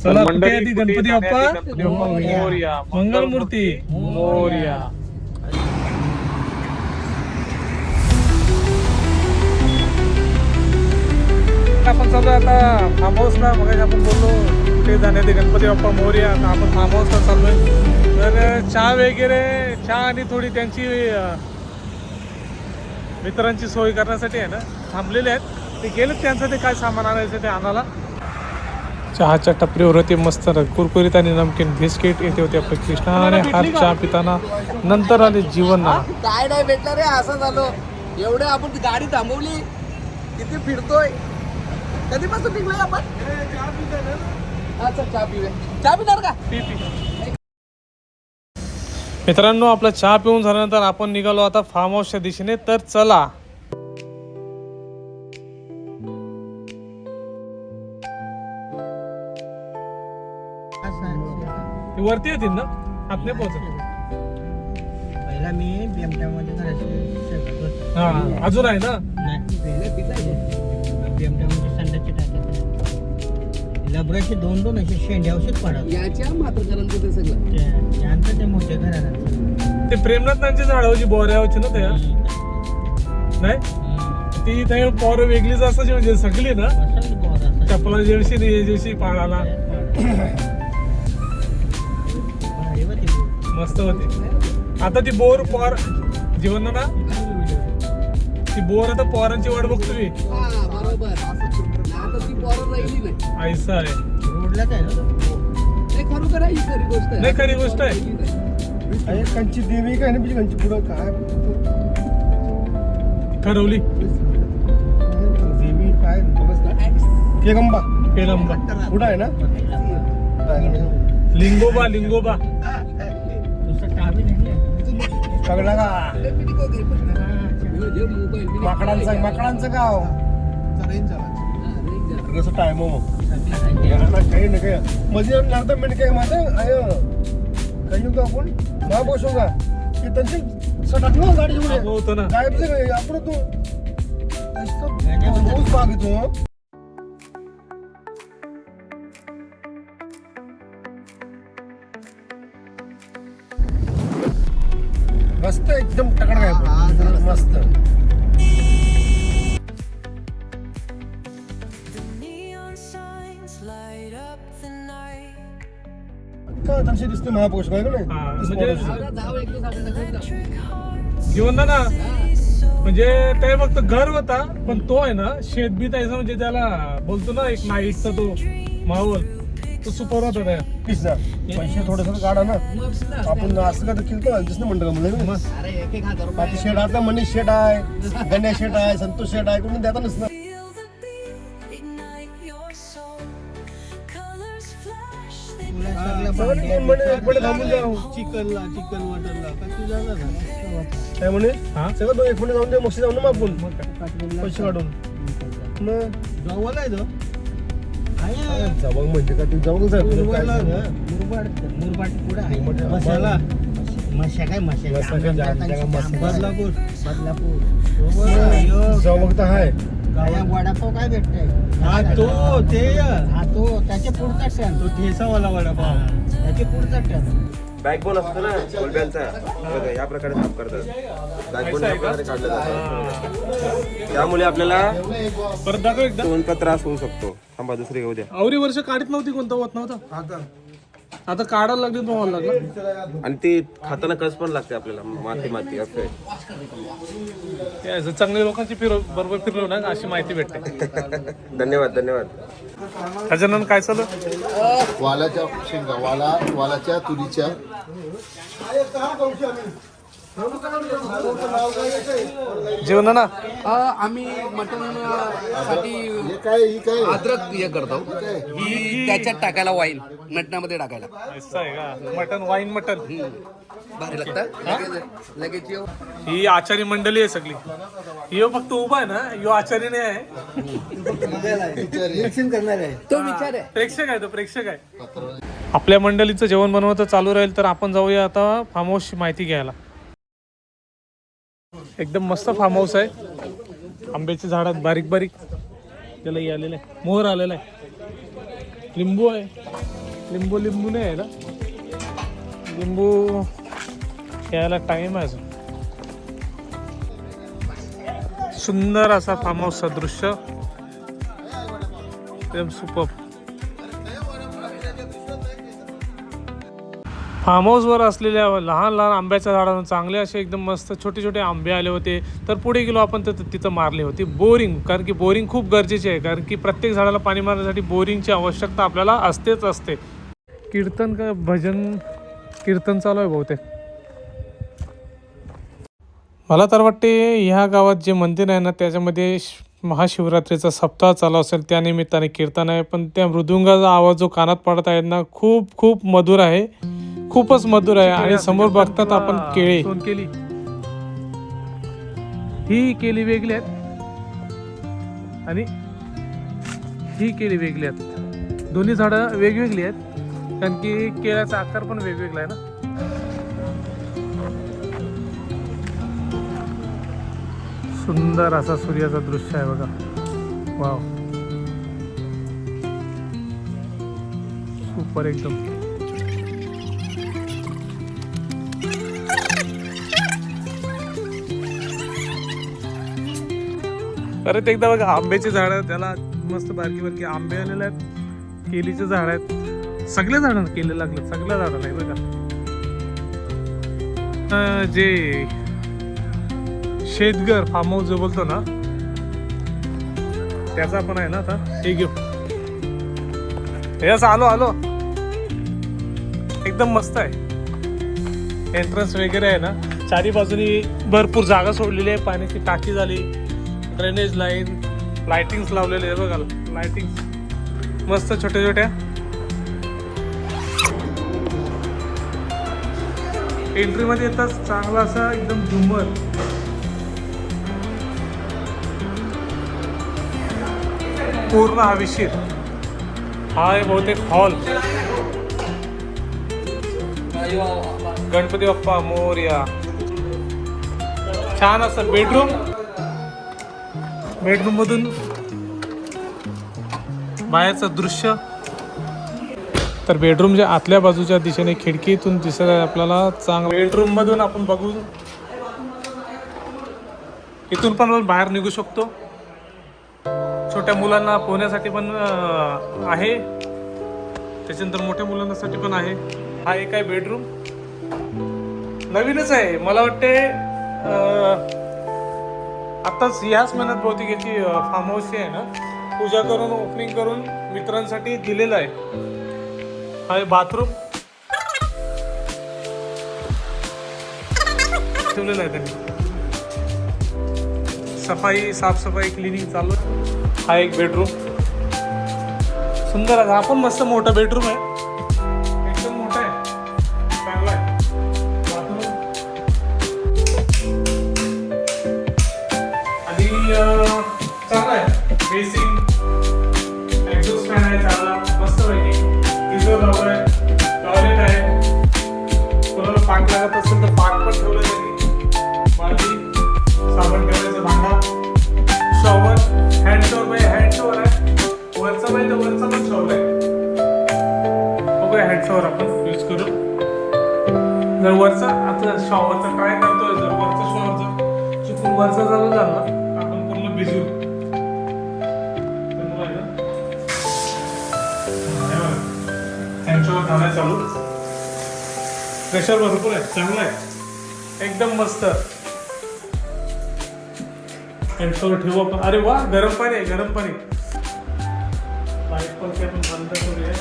चला कुठे आधी गणपती बाप्पा मोरया, मंगलमूर्ती मोरया. आपण चालू आता फार्म हाऊसला. मग आपण बोललो कुठे जाण्यात गणपती बाप्पा मोरया. आता आपण फार्म हाऊसला चाललोय. तर चहा वगैरे चहा आणि थोडी त्यांची मित्रांची सोय करण्यासाठी आहे ना थांबलेले आहेत. ते गेलेत त्यांचं ते काय सामान आणायचं ते आणायला. चहाच्या टपरीवर होते मस्त कुरकुरीत आणि नमकीन बिस्किट येते होते आपले कृष्णा आणि हात चहा पिताना. नंतर आले जीवन काय नाही भेटलं रे, असं झालं. एवढे आपण गाडी थांबवली, किती फिरतोय. कधीपासून निघलोय आपण? अच्छा चहा पिऊया. चहा पिणार का? मित्रांनो आपला चहा पिऊन झाल्यानंतर आपण निघालो आता फार्म हाऊसच्या दिशेने. तर चला. वरती येतील ना, आत नाही पोहोचत. पहिला मी बीएमटामध्ये करायचे. हा अजून आहे ना. बीएमटामध्ये संडासचे टाकायचे. लबराचे दोन असे शेंड्या औषध पडतात. याच्या मात्र करायचं ते सगळं यांचं ते मोठे घराला ते प्रेमनाथांची झाडावरची बोऱ्यावरची ना त्या नाही ती ते पोरं वेगळीच असायची म्हणजे सगळी ना. चपला जेवशी नाही जेवशी पाळाला मस्त होती. आता ती बोर पोर जीवन ना ती बोर आता पोरांची वाट बघतो मी. बरोबर. आता ती पोरं राहिली नाही. ऐसा आहे. रोडला काय नाही, खरोखर आहे, ही खरी गोष्ट आहे. नाही खरी गोष्ट आहे. कंची देवी काय ना कंची पुढं काय ठरवली देवी काय केगंबा पेलंबा पुढं आहे ना. लिंगोबा लिंगोबा सगळं का माकडांचं गाव कसं टाइम काही नाही काय मध्ये लागतं म्हणजे काय माझं काही होतं आपण मा बसू का की त्यांची सटाक ना गाडी होतो ना. गायबचं आपण तू रोज मागितो. मस्त एकदम टकड काय मस्त. काय त्यांची दिसते महापुरुष काय नाही जीवन ना म्हणजे ते फक्त घर होता पण तो आहे ना शेतबीत आहे म्हणजे त्याला बोलतो ना एक नाईटचा तो माहोल तो सुपर होता त्या पिझ्झा पैसे थोडस काढा ना आपण असं का किती दिसणं म्हणतो का मला बाकी शेड आता मनीष शेड आहे गणेश शेड आहे संतोष शेड आहे कोणी देता नसतं. चिकनला चिकन वाटरला काय म्हणे सगळं दोन एक मिनिट जाऊन दे मग जाऊन ना आपण पैसे काढून मग जवळ आहे तो जवळ म्हणजे का तू जवळच आहे मुरबाड पुढे आहे मसाला मशा काय बदलापूर जवळ तर आहे. वडापाव काय भेटतंय? त्याच्या पुढचा टन तो ठेसावाला वडापाव त्याच्या पुढचा टन. बॅकबोन असतो ना कोलब्यांचा बघा या प्रकारे साफ करतात. बॅकबोन या प्रकारे काढलं जातं त्यामुळे आपल्याला परत दाखव एकदा तोंडचा त्रास होऊ शकतो. थांबा दुसरी घेऊ द्या. आवरी वर्ष काढत नव्हती कोणता होत नव्हता आता काढायला लागली तुम्हाला लागला. आणि ती खाताना कस पण लागते आपल्याला माती माती असं असं चांगल्या लोकांची बरोबर फिरलो ना अशी माहिती भेटते. धन्यवाद धन्यवाद. खजानन काय चालू वालाच्या शेंगा वालाच्या तुरीच्या जेवण ना आम्ही मटन साठी काय ही काय अद्रक हे करतो ही त्याच्यात टाकायला वाईन मटणामध्ये टाकायला असं आहे का. मटन वाईन मटन भारी लागतं लगेच येऊ. ही आचारी मंडळी आहे सगळी. यो फक्त उभा आहे ना यो आचारी नाही आहे. करणार आहे तो विचार आहे. प्रेक्षक आहे तो प्रेक्षक आहे. आपल्या मंडळीचं जेवण बनवतं चालू राहील तर आपण जाऊया आता फार्म हाऊसची माहिती घ्यायला. एकदम मस्त फार्म हाऊस आहे. आंब्याच्या झाडात बारीक बारीक त्याला आलेलं आहे मोहर आलेला आहे. लिंबू आहे. लिंबू नाही आहे ना, लिंबू यायला टाइम आहे अजून. सुंदर असा फार्म हाऊस सदृश्य, एकदम सुपर. फार्म हाऊसवर असलेल्या लहान लहान आंब्याच्या झाडांवर चांगले असे एकदम मस्त छोटे छोटे आंबे आले होते. तर पुढे गेलो आपण तर तिथं मारली होती बोरिंग, कारण की बोरिंग खूप गरजेची आहे, कारण की प्रत्येक झाडाला पाणी मारण्यासाठी बोरिंगची आवश्यकता आपल्याला असतेच असते. कीर्तन का भजन कीर्तन चालू आहे बहुतेक. मला तर वाटते ह्या गावात जे मंदिर आहे ना त्याच्यामध्ये महाशिवरात्रीचा सप्ताह चालू असेल, त्या निमित्ताने कीर्तन आहे. पण त्या मृदुंगाचा आवाज जो कानात पडत आहे ना खूप खूप मधुर आहे, खूपच मधुर आहे. आणि समोर बघतात आपण केळी, केली ही केळी वेगळी आहेत आणि ही केळी वेगळी आहेत. दोन्ही झाडं वेगवेगळी आहेत, कारण की केळ्याचा आकार पण वेगवेगळा आहे ना. सुंदर असा सूर्याचा दृश्य आहे बघा. वाव, सुपर एकदम. परत एकदा बघा आंब्याची झाडं, त्याला मस्त बारकी बारकी आंबे आलेले आहेत. केलीचे झाड आहेत, सगळ्या झाडांना केले लागले, सगळ्या झाडांना आहे बघा. जे शेतघर फार्म हाऊस जो बोलतो ना त्याचा पण आहे ना. आता हे घेऊ, यस आलो आलो. एकदम मस्त आहे. एंट्रन्स वगैरे आहे ना, चारी बाजूनी भरपूर जागा सोडलेली आहे. पाण्याची टाकी झाली, ड्रेनेज लाईन, लाइटिंग्स लावलेले आहे बघा. लाइटिंग्स मस्त छोट्या छोट्या. एंट्री मध्ये येताच चांगला असा एकदम झुंबर. पूर्ण हवेशीर. हा आहे बहुतेक हॉल. गणपती बाप्पा मोरया. छान असं बेडरूम. बेडरूम मधून बाहेरचं दृश्य. तर बेडरूमच्या आतल्या बाजूच्या दिशेने खिडकीतून दिसत आहे आपल्याला चांगलं. बेडरूम मधून आपण बघू, इथून पण बाहेर निघू शकतो. छोट्या मुलांना पोहण्यासाठी पण आहे, त्याच्यानंतर मोठ्या मुलांसाठी पण आहे. हा एक आहे बेडरूम, नवीनच आहे मला वाटते. आताच ह्याच महिन्यात बहुतेक याची फार्म हाऊसची आहे ना पूजा करून ओपनिंग करून मित्रांसाठी दिलेलं आहे. हा आहे बाथरूम ठेवलेलं आहे त्यांनी. सफाई साफसफाई क्लिनिंग चालू आहे. हा एक बेडरूम सुंदर आहे. हा पण मस्त मोठा बेडरूम आहे, एकदम मोठा आहे, चांगला आहे. बाथरूम आणि चांगला आहे. बेसिंग, एक्झॉस्ट फॅन आहे चांगला मस्त पैकी. गिझर लावला आहे, टॉयलेट आहे. कोणाला पाक लागत असेल तर पाक पण ठेवलं त्यांनी. बाल्टी, साबण ठेवण्याचं भांडा, शॉवर, हँड शॉवर बाई हँड शॉवर आहे. वरचा बाई तर वरचा पण शॉवर आहे. बघूया हँड शॉवर आपण यूज करू. जर वरचा आता शॉवरचा ट्राय करतोय, जर वरचा शॉवरचा चुकून वरचा चालू झाला ना आपण पूर्ण भिजू. हँड शॉवर झालाय चालू. प्रेशर भरपूर आहे, चांगला आहे, एकदम मस्त. हँडशॉवर ठेवू आपण. अरे वा, गरम पाणी आहे, गरम पाणी. पाईप पण ते आपण बंद करूया.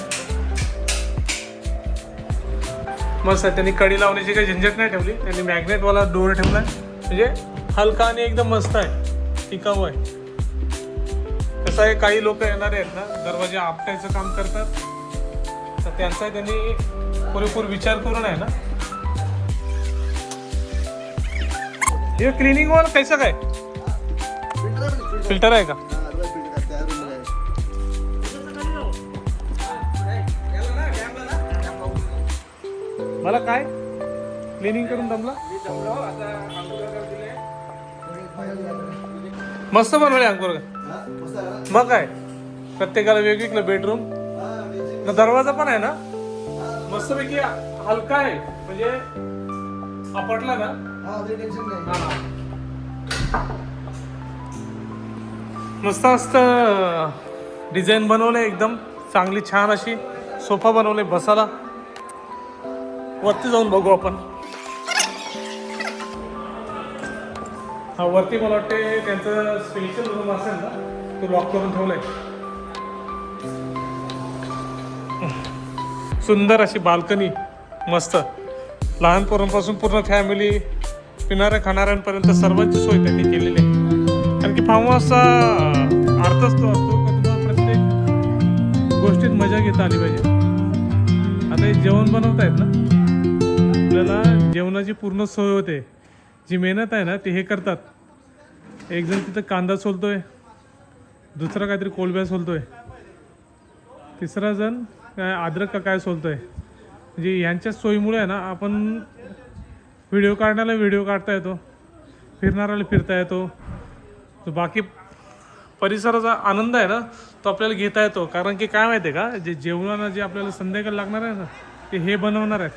मस्त आहे. त्यांनी कडी लावण्याची काही झंझट नाही ठेवली. त्यांनी मॅग्नेटवाला डोर ठेवलाय, म्हणजे हलका आणि एकदम मस्त आहे, टिकाऊ आहे. कसं आहे, काही लोक येणारे आहेत ना दरवाजे आपटायचं काम करतात, तर त्यांचा त्यांनी पुरेपूर विचार करून आहे ना. हे क्लिनिंग वाला कैसा काय फिल्टर आहे का? मला काय क्लिनिंग करून दमला. मस्त बनवले अंकुर. मग काय प्रत्येकाला वेगवेगळं बेडरूम. ना दरवाजा पण आहे ना मस्तपैकी हलका आहे, म्हणजे आपटला ना मस्त मस्त डिझाईन बनवले, एकदम चांगली छान अशी सोफा बनवले बसायला. वरती जाऊन बघू आपण. हा वरती मला वाटते त्यांचं स्पेशल रूम असेल ना, तो लॉक करून ठेवलाय. सुंदर अशी बाल्कनी, मस्त. लहान पोरांपासून पूर्ण फॅमिली, पिणाऱ्या खाणाऱ्यांपर्यंत सर्वांची सोय त्यांनी केलेली आहे. कारण की फार्म हाऊसचा अर्थच तो असतो का तुम्हाला प्रत्येक गोष्टीत मजा घेता आली पाहिजे. आता हे जेवण बनवतायत ना, आपल्याला जेवणाची पूर्ण सोय होते. जी मेहनत आहे ना ते हे करतात. एक जण तिथं कांदा सोलतोय, दुसरा काहीतरी कोलब्या सोलतोय, तिसरा जण काय अद्रक का काय सोलतोय. म्हणजे यांच्या सोयीमुळे आहे ना आपण व्हिडिओ काढण्याला व्हिडिओ काढता येतो, फिरणाऱ्याला फिरता येतो. तो बाकी परिसराचा आनंद आहे ना तो आपल्याला घेता येतो. कारण की काय माहिती आहे का, जे जेवणाला जे आपल्याला संध्याकाळी लागणार आहे ना ते हे बनवणार आहेत.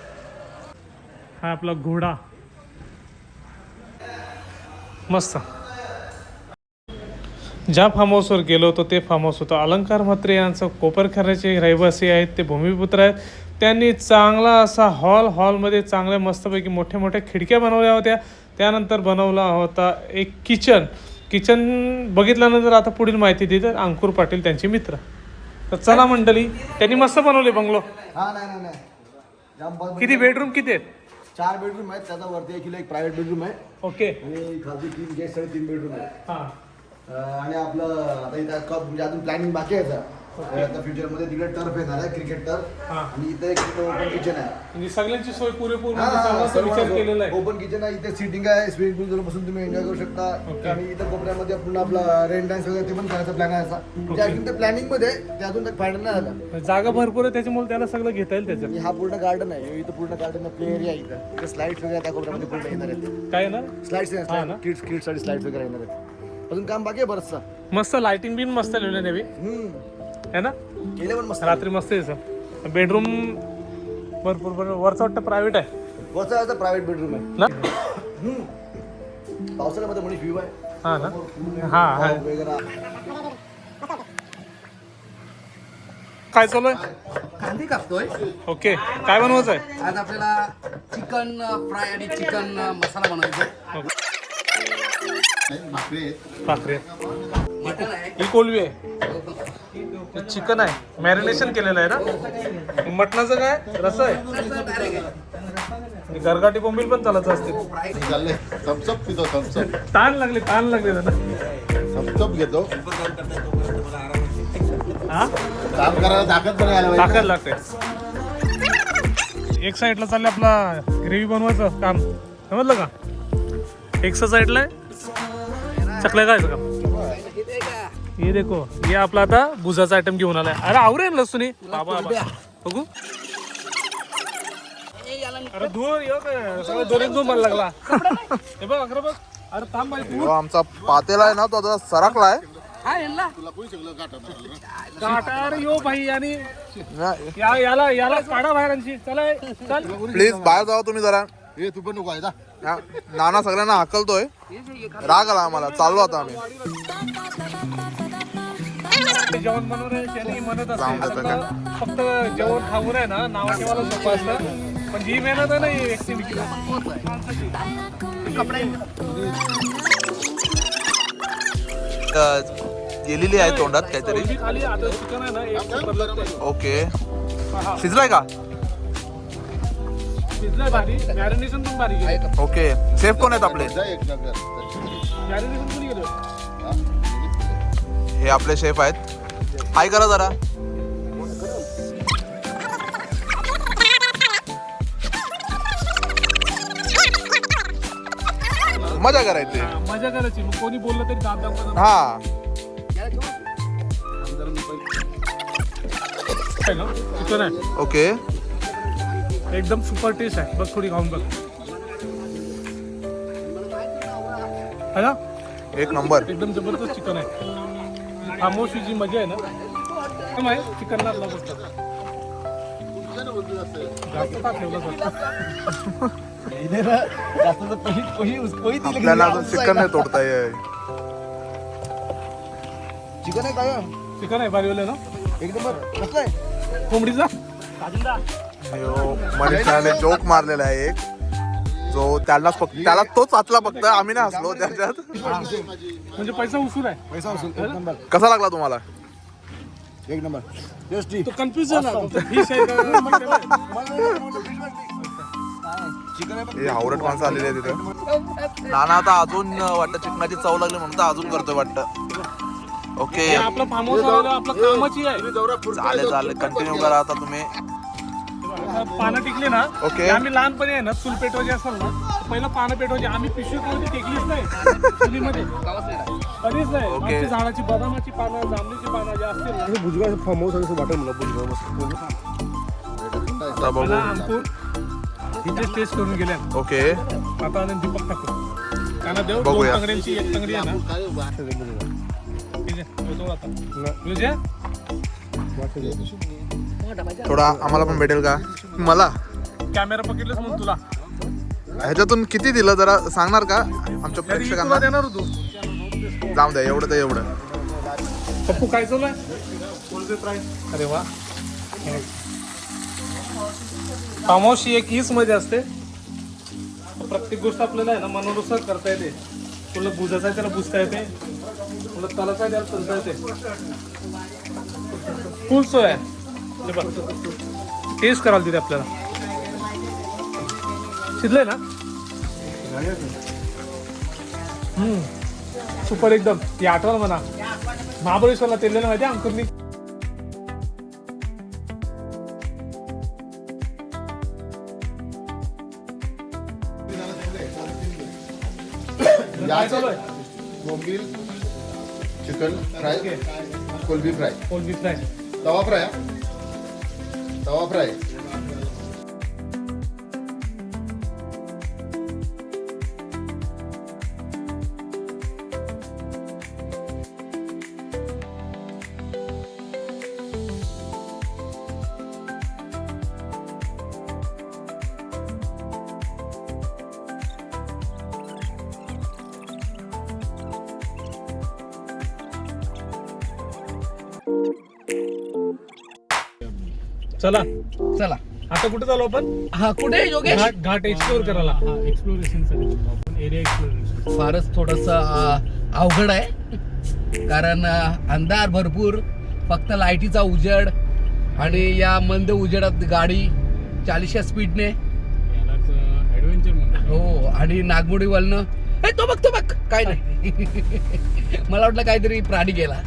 हा आपला घोडा मस्त. ज्या फार्म हाऊसवर गेलो होतो ते फार्म हाऊस होतं अलंकार म्हात्रे यांचं. कोपरखऱ्याचे रहिवासी आहेत, ते भूमिपुत्र आहेत. त्यांनी चांगला असा हॉलमध्ये चांगल्या मस्तपैकी मोठ्या मोठ्या खिडक्या बनवल्या होत्या. त्यानंतर बनवला होता एक किचन बघितल्यानंतर आता पुढील माहिती देतात अंकुर पाटील त्यांचे मित्र. तर चला मंडळी, त्यांनी मस्त बनवले बंगलो. हा नाही किती बेडरूम किती आहेत? 4 बेडरूम आहेत, त्याचा वरती एक प्रायव्हेट बेडरूम आहे ओके. आणि खालती 3 गेस्ट 3 बेडरूम आहे. हां आणि आपलं आता इथं म्हणजे अजून प्लॅनिंग बाकी आहे आता फ्युचरमध्ये तिकडे टर्फ येणार आहे, क्रिकेट टर्फ. हां आणि इथे एक ओपन किचन आहे. म्हणजे सगळ्यांची सोय पुरेपूर म्हणजे सर्वांचा विचार केलेला आहे. ओपन किचन आहे, इथे सीटिंग आहे, स्विमिंग पूल बसून तुम्ही एन्जॉय करू शकता. आणि इथं कोपऱ्यामध्ये पूर्ण आपला रेन डान्स वगैरे ते पण करायचा प्लॅन आहे असा. म्हणजे अजून ते प्लॅनिंग मध्ये ते अजून फायनल नाही झालं. जागा भरपूर आहे त्याच्यामुळे त्याला सगळं घेता येईल त्याच्यात. आणि हा पूर्ण गार्डन आहे, इथं पूर्ण गार्डन प्ले एरिया आहे. इथं स्लाइड्स वगैरे त्या कोपऱ्यामध्ये पूर्ण येणार आहेत. काय ना स्लाइड्स हा ना. किड्ससाठी स्लाइड्स वगैरे येणार आहेत. अजून काम बाकी आहे बरंचसं. मस्त लाइटिंग बिन मस्त लिहिलं नेवी है ना. केले पण मस्त. रात्री मस्त आहे. बेडरूम भरपूर वरचा वाटतं प्रायव्हेट आहे वरचा याचा प्रायव्हेट बेडरूम आहे ना. पावसाळ्यामध्ये मनी व्ह्यू आहे. हा ना. हा हा. वगैरे काय चालू आहे? कांदे कापतोय. ओके. काय बनवायचं आहे? आज आपल्याला चिकन फ्राय आणि चिकन मसाला बनवायचा आहे. भाकरी मटण आहे. ही कोलवी आहे, चिकन आहे, मॅरिनेशन केलेलं आहे ना. मटणाचं काय रस आहे. डायरेक्ट आहे. गरगाटी बोंबील पण चालत असते. थम्सअप पितो, थम्सअप ताण लागले त्यांना. थम्सअप घेतो. हा काम करायला ताकद पण यायला पाहिजे. ताकद लागते. एक साईडला चाललं आपला ग्रेव्ही बनवायचं काम, समजलं का. एक साईडला आहे चकल्या खायचं काम. हे देखो, हे आपला आता भुजाचा आयटम घेऊन आलाय. अरे आवरेल लसूणी बाबा बघू. अरे धुवून सगळं दोन मला लागला. हे बघ अकरा बघ. अरे थांब बाई तू. आमचा पातेला आहे ना तो आता सरकलाय. हा यांना अरे यो भाई आणि याला काढा बाहेरांची. चला चल प्लीज बाहेर जावा तुम्ही जरा. हे तू पण नको आहे ना. हा, नाना सगळ्यांना हाकलतोय. राग आला आम्हाला. चाललो आता आम्ही. जेवण बनवून त्यांनी म्हणत जाऊन देतो असते आता फक्त जेवण खाऊन आहे ना नावा ठेवायला सोपं असतं, पण जी मेहनत आहे ना ही व्यक्ती गेलेली आहे तोंडात काहीतरी. खाली आता चिकन आहे ना एक ओके. शिजलाय का? शिजलंय भारी. मॅरिनेशन पण भारी गेलं. ओके. शेफ कोण आहेत आपले? जा एक नगर. मॅरिनेशन पण गेलं. हे आपले शेफ आहेत. हाय करा जरा. मजा करायची. मजा करायची. मग कोणी बोललं तरी दाब दाब हा चिकन आहे ओके. एकदम सुपर टेस्ट आहे. बघ थोडी खाऊन बघ. है ना, एक नंबर. एकदम जबरदस्त चिकन आहे. फार्म हाऊसची जी मजा आहे ना चिकनला लागत. ना बोलतो जास्त. जास्त ताट ठेवलं सर. जास्त तर पोही आपल्याला अजून चिकन नाही तोडता येईल. चिकन आहे काय चिकन आहे बारीवाले ना एक नंबर कसं आहे कोंबडीचा. मनीषाने जोक मारलेला आहे एक, जो त्यालाच फक्त त्याला तोच वाचला फक्त, आम्ही नाही हसलो त्याच्यात. म्हणजे पैसा उसूल आहे. पैसा वसूल एक नंबर कसा लागला तुम्हाला? एक नंबर टेस्टी तो कन्फ्युज झाला फिश आहे का चिकन आहे हे हावरट माणसं आलेली आहे तिथे. नाना आता अजून वाटतं चिकनाची चव लागली म्हणून तर अजून करतोय वाटतं. ओके आपलं फार्म हाऊस आपलं कामाची आहे. चालेल चालेल, कंटिन्यू करा आता तुम्ही. पानं टिकली ना ओके. ते आम्ही लहानपणी आहे ना चूल पेटवायची असेल ना पहिलं पानं पेटवायची. आम्ही पिशवीमध्ये टेकलीच नाही चुलीमध्ये कधीच नाही. ओके. आमची झाडाची बदामाची पानं जांभळीची पानं जे असतील ना भुजगा फार्म हाऊस असं वाटेल मला भुजगा मस्त. आता बघू. मला अंकुर इथे टेस्ट करून गेल्या. ओके आता आणि दीपक ठाकूर त्यांना देऊ. बघूया. दोन तंगड्यांची एक तंगडी आहे ना ठीक आहे तो आता तुझ्या थोडा आम्हाला पण भेटेल का? मला कॅमेरा पकडलेच म्हणून तुला ह्याच्यातून किती दिलं जरा सांगणार का आमच्या तुला प्रेक्षकांना? देणार होतो. जाऊ द्या, एवढं तर एवढं. पप्पू काय चालू आहे? अरे वा. फार्म हाऊस ही एक हीच मध्ये असते. प्रत्येक गोष्ट आपल्याला आहे ना मनानुसार करता येते. तुला बुजायचं आहे त्याला बुजता येते, तुला तलाचं आहे त्याला तलता येते. फुल सोय आहे. हे बघ टेस्ट करायला तिथे आपल्याला. शिजलंय ना सुपर एकदम. ही आठवण म्हणा महाबळेश्वरला तेललेलं माहिती आहे अंकुरनी. काय चालू आहे? बोंबील चिकन फ्राय कोलबी फ्राय कोलबी फ्राय. तवा फ्राय तवा फ्राय चला चला आता कुठे चालू आपण? हा कुठे आहे योगेश? घाट एक्सप्लोर करायला. Exploration area exploration. फारच थोडस अवघड आहे कारण अंधार भरपूर, फक्त लाईटीचा उजेड आणि या मंद उजेडात गाडी 40 स्पीडने. हो आणि नागमोडी वळणं. हे तो बघ काय नाही. मला वाटलं काहीतरी प्राणी गेला.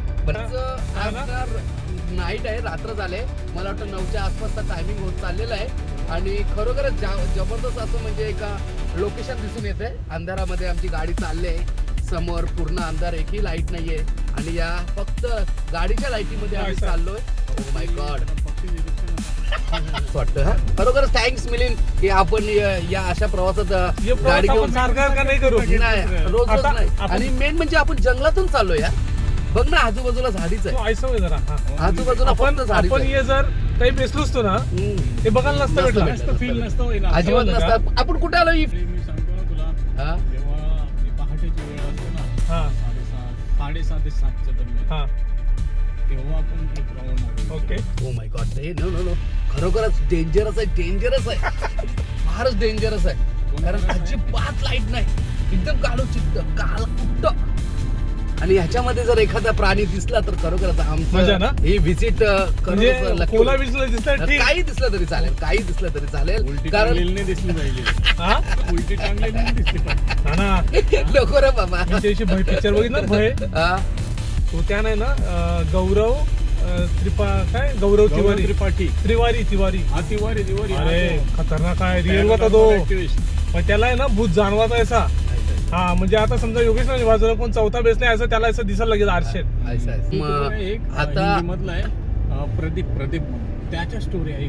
नाईट आहे, रात्र झाले. मला वाटतं 9च्या आसपासचा टायमिंग होत चाललेला आहे आणि खरोखरच जबरदस्त असं म्हणजे एका लोकेशन दिसून येते. अंधारामध्ये आमची गाडी चालली आहे. समोर पूर्ण अंधार, एकही लाईट नाहीये आणि या फक्त गाडीच्या लाईटीमध्ये आम्ही चाललोय. ओ माय गॉड. वाटतं खरोखरच थँक्स मिलिंद की आपण या अशा प्रवासात गाडी घेऊन सारखं का नाही करू? नाही रोज आता नाही. आपण- आणि मेन म्हणजे आपण जंगलातून चाललोय या. बघ ना आजूबाजूला झाडीच आहे. तो ऐसव आहे जरा. आजूबाजूला आपण फक्त झाडीच आपण आहे. ये जर काही बेसलो असतो ना हम्म. ते बघायला नसतं नसतं भेटलं. भेटलं. फील नसतं होईना. अजिबात समजलं का? नसतात. आपण कुठे आलो मी सांगतो ना तुला, हा जेव्हा आपली पहाटेची वेळ असते ना, हा 6:30 ते 7च्या दरम्यान, हा तेव्हा आपण एक राऊंड मारू. Okay. Oh my God. No खरोखरच डेंजरस आहे. फारच डेंजरस आहे कारण अजिबात लाईट नाही. एकदम काळो चित्त काळ कुट्ट. आणि ह्याच्यामध्ये जर एखादा प्राणी दिसला तर खरोखरच मजा ना? आमचं ही व्हिजिट म्हणजे कोला विजलं दिसतं ठीक. काही दिसलं तरी चालेल उलटी कारण टांगलेली नाही दिसली पाहिजे. हा उलटी टांगलेली नाही दिसली पाहिजे. हा ना. नको रे बाबा. मी त्याशी भय पिक्चर बघितलं ना भय. हा? तो त्या नाही ना गौरव गौरव तिवारी तिवारी. हा तिवारी अरे खतरनाक आहे. रिअल होता तो. पण त्याला आहे ना भूत जाणवत असा. हा म्हणजे आता समजा योगेश नाही बाजूला कोण चौथा बेस नाही असं त्याला असं दिसायला लागेल आरशेत. मग एक आता मधला आहे प्रदीप म्हणून, त्याच्या स्टोरी आहे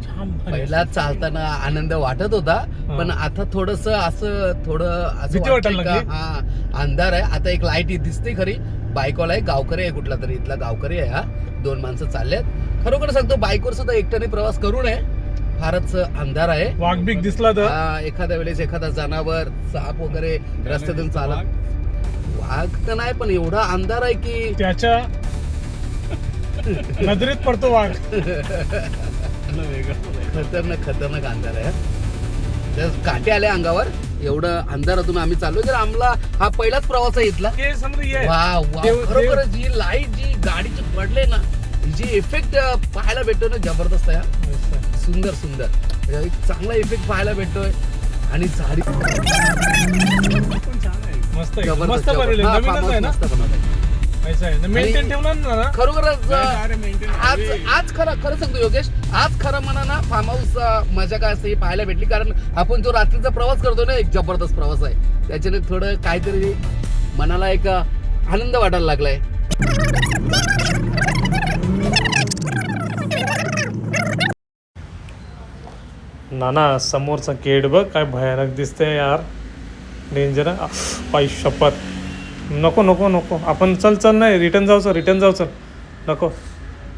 छान भारी पहिला चालताना आनंद वाटत होता पण आता थोडस असं भीती वाटायला वाटतंय लागली. का हा अंधार आहे. आता एक लाईट दिसते खरी. बाईकवाला आहे, गावकरी आहे, कुठला तरी इथला गावकरी आहे. हा 2 माणसं चाललेत. खरोखर सांगतो बाईकवर सुद्धा एकट्याने प्रवास करू नये. फारच अंधार आहे. वाघ बिग दिसला तर एखाद्या वेळेस एखादा जनावर साप वगैरे रस्त्यातून चालत, वाघ तर नाही पण एवढा अंधार आहे की त्याच्या नजरेत पडतो वाघ. खतरनाक अंधार आहे. तर काटे आले अंगावर, एवढं अंधारातून आम्ही चाललो. तर आम्हाला हा पहिलाच प्रवास आहे इथला. हे समजा ये. वा वा, देव- खरोखर जी लाईट जी गाडीची पडले ना, जी इफेक्ट पाहायला भेटतो ना, जबरदस्त आहे. सुंदर सुंदर एक चांगला इफेक्ट पाहायला भेटतोय. आणि झाडी मस्त आहे. जबरदस्त, मस्त बनवले. हा, नवीनच आहे ना, मस्त बनवलंय. ऐसा आहे मेंटेन आणि- ठेवला ना. खरोखरच अरे maintain आज आज खरं सांगतो योगेश, आज खरं म्हणा ना फार्म हाऊस मजा काय असते ही पाहायला भेटली. कारण आपण जो रात्रीचा प्रवास करतो ना, एक जबरदस्त प्रवास आहे. त्याच्याने थोडं काहीतरी मनाला एक आनंद वाटायला लागलाय. नाना समोरचा गेट बघ काय भयानक दिसतंय यार. डेंजर पाय शपथ. नको नको नको आपण चल नाही रिटर्न जाऊ चल. नको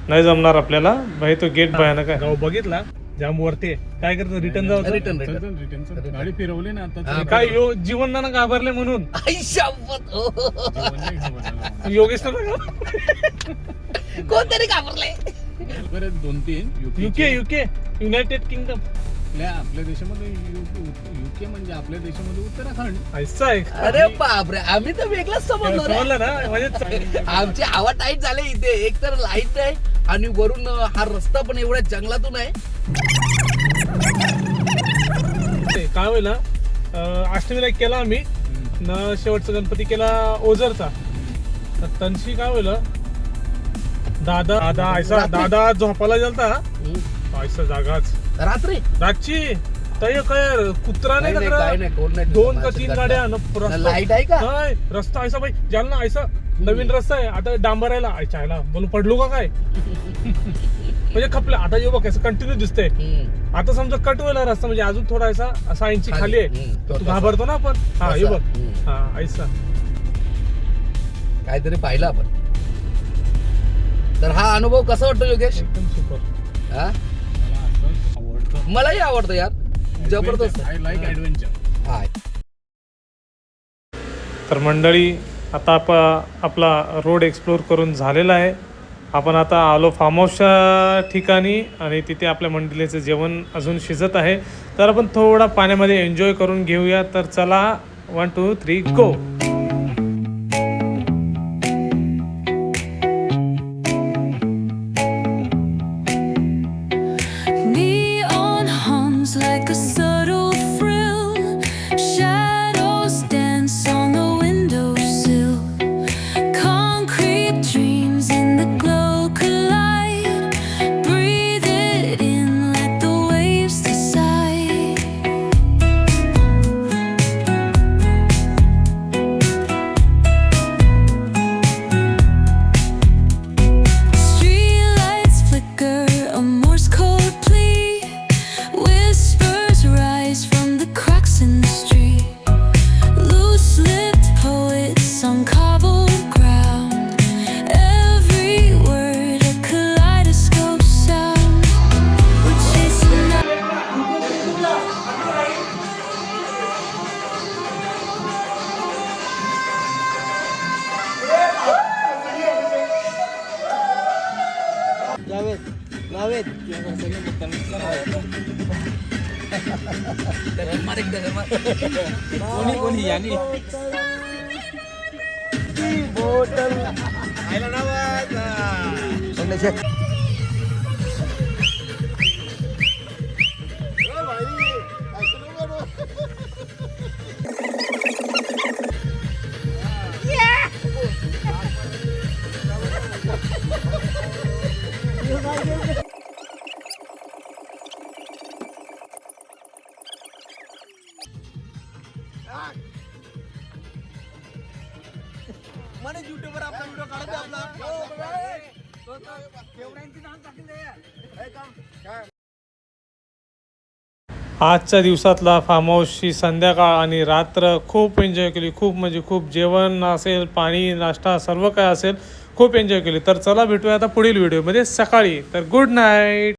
नाही जमणार आपल्याला भाई, तो गेट भयानक आहे. गाव बघितला जाम वरती आहे. काय करतो रिटर्न जाऊ. रिटर्न रिटर्न गाडी फिरवली ना आता. काय जीवन नाना घाबरले म्हणून योगेश कोणतरी घाबरले. बरेच 2-3 युके युनायटेड किंगडम आपल्या देशामध्ये युके म्हणजे आपल्या देशामध्ये उत्तराखंड. ऐसा आहे. अरे बापरे, आम्ही तर वेगळंच समजलो रे. समजलं ना म्हणजे आमची हवा टाईट झाले इथे. एक तर लाईट नाही आणि वरून हा रस्ता पण एवढ्या जंगलातून आहे. काय होईल अष्टमीला एक केला आम्ही न, शेवटचा गणपती केला ओझरचा. तर तनशी काय होईल दादा ऐसा दादा झोपायला गेलता ऐसा जागाच रात्री रातची तय काय कुत्रा नाही नाही, का काय नाही, कोण नाही. 2 का 3 गाड्या न रस्ता- लाईट आहे का? नाही, रस्ता ऐसा भाई जालना ऐसा नवीन रस्ता आहे आता डांबरायला चायला बोलू पडलो का काय म्हणजे खपलं आता येऊ बघ कंटिन्यू दिसतंय. आता समजा कट व्हायला रस्ता म्हणजे अजून थोडा असा इंची खाली आहे. तू घाबरतो ना आपण. हा ये बघ. हा ऐसा काहीतरी पाहिलं आपण. तर हा अनुभव कसा वाटतो योगेश? एकदम सुपर. हा, मला असं आवडतं. मलाही आवडतं यार, जबरदस्त. I like adventure. हा. तर मंडळी आता आपला रोड एक्सप्लोर करून झालेला आहे. आपण आता आलो फार्म हाऊसच्या ठिकाणी आणि तिथे आपल्या मंडळीचं जेवण अजून शिजत आहे. तर आपण थोडा पाण्यामध्ये एन्जॉय करून घेऊया. तर चला 1 2 3 गो. Neon hums like a subtle thrill. Shadows dance on the windowsill. Concrete dreams in the glow collide. Breathe it in, let the waves decide. Streetlights flicker, a Morse code plea. Whispers rise from the cracks in the street. Loose-lipped poets on cobbled ground. Every word a kaleidoscope sound. We're chasing out. आजच्या दिवसातला form हाऊसची संध्याकाळ आणि रात्र खूप enjoy केली. खूप म्हणजे खूप जेवण असेल, पाणी, नाश्ता सर्व काय असेल, खूप एन्जॉय केली. तर चला भेटूया आता पुढील व्हिडिओमध्ये सकाळी. तर गुड नाईट.